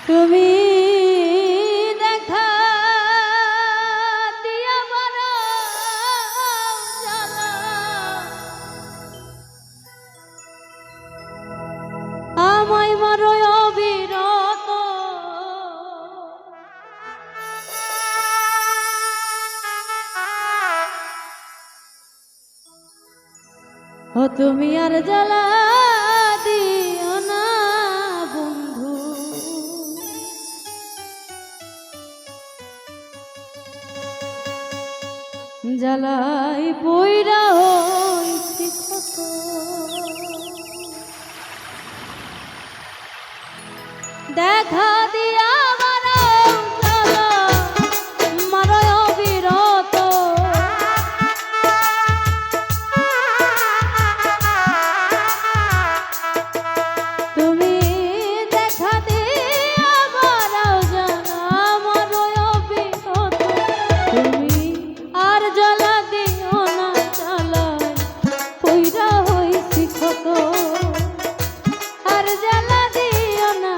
তুমি দেখা দিয়া বড় জ্বালা, আমায় মারো অবিরত। ও তুমি আর জ্বালা দিও না বন্ধু, জ্বালাই পইরা হইছি ক্ষত। দেখা দিয়া মারো জ্বালা, মারো অবিরত। তুমি দেখা দিয়া মারো জ্বালা, মারো অবিরত। তুমি আর জ্বালা দিও না, জ্বালায় পইরা হইছি ক্ষত। আর জ্বালা দিও না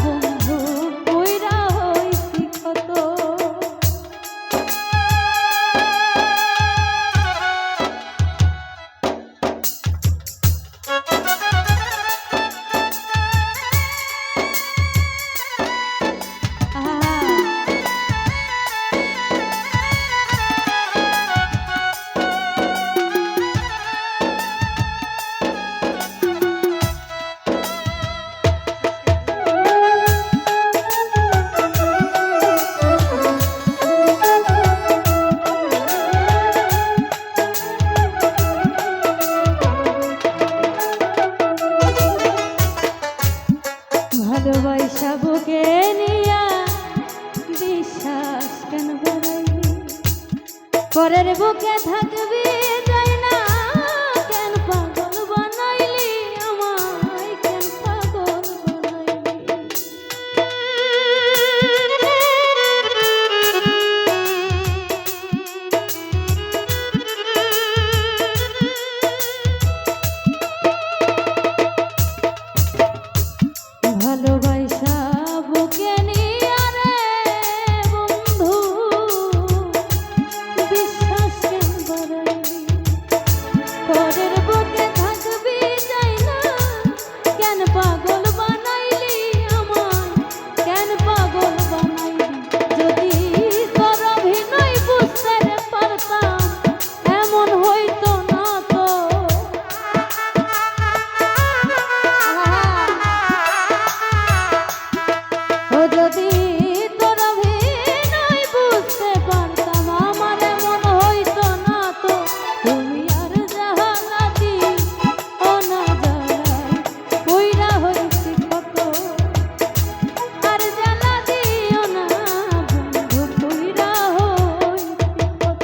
বন্ধু, পইরা হইছি ক্ষত। ভালোবাসা বুকে নিয়া বিশ্বাস কেন বাড়াইলি, পরের বুকে থাকবি যাই না কেন পাগল বানাইলি, আমায় কেন পাগল বানাইলি। ভালোবাসা বুকে নিয়া রে বন্ধু বিশ্বাস কেন বাড়াইলি, পরের বুকে থাকবি যাই না কেন পাগল বানাইলি, আমায় কেন পাগল বানাইলি। যদি তোর অভিনয় বুঝতে পারতাম এমন হইতো না তো। ও যদি তোর অভিনয় বুঝতে পারতাম আমার এমন হইতো না তো। তুমি আর জ্বালা দিও না, জ্বালায় পইরা হইছি ক্ষত। আর জ্বালা দিও না বন্ধু, পইরা হইছি ক্ষত।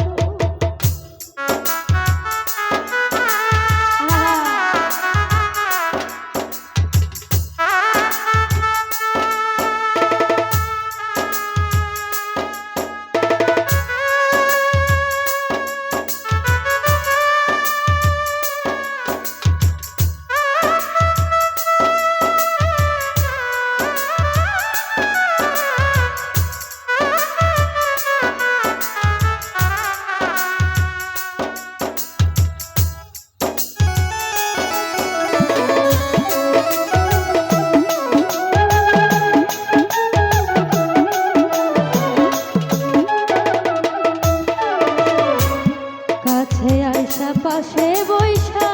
কাছে আইসা পাশে বইসা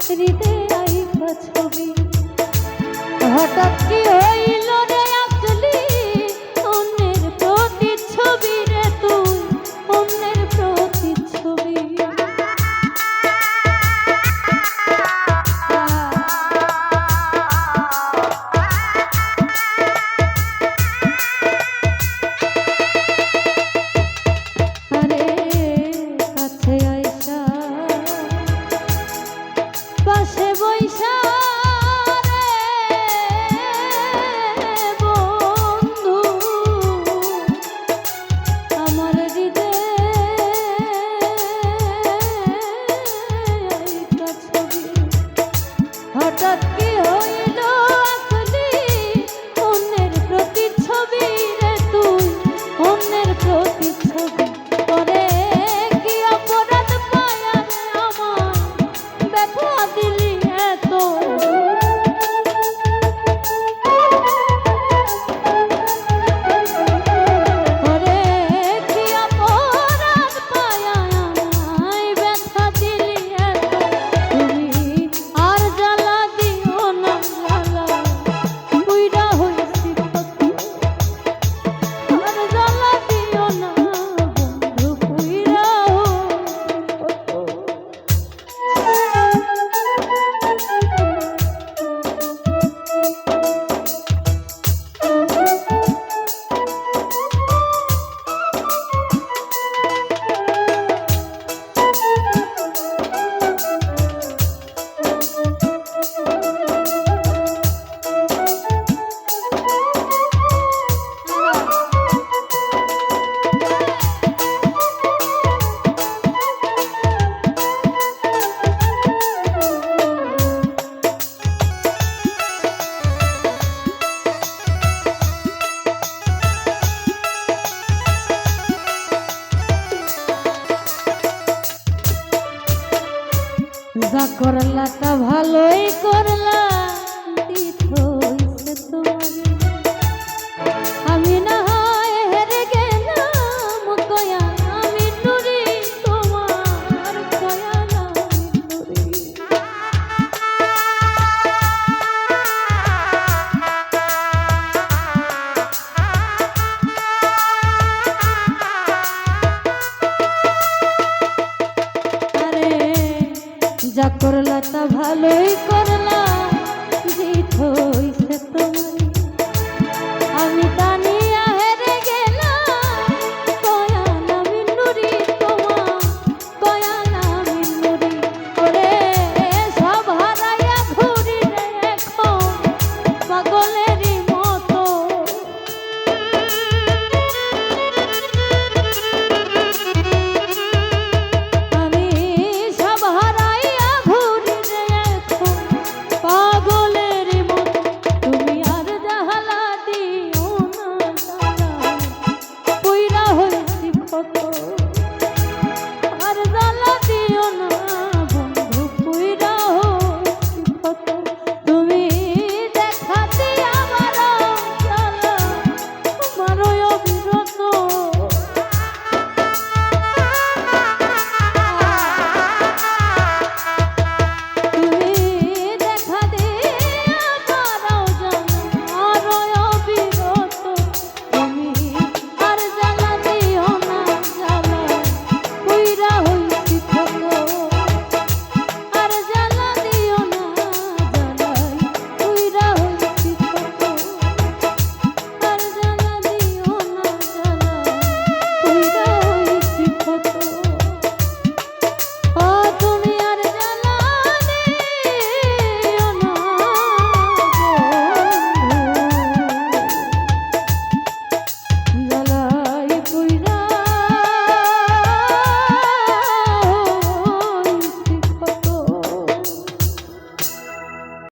হৃদয়ে আইবা ছবি, হঠাৎ কি হইল রে আসলি অন্যের প্রতিচ্ছবি রে, তুই অন্যের প্রতিচ্ছবি। আরে কাছে আইসা পাশে বইসা হঠাৎ কি হইল আসলি অন্যের সই করলা দিত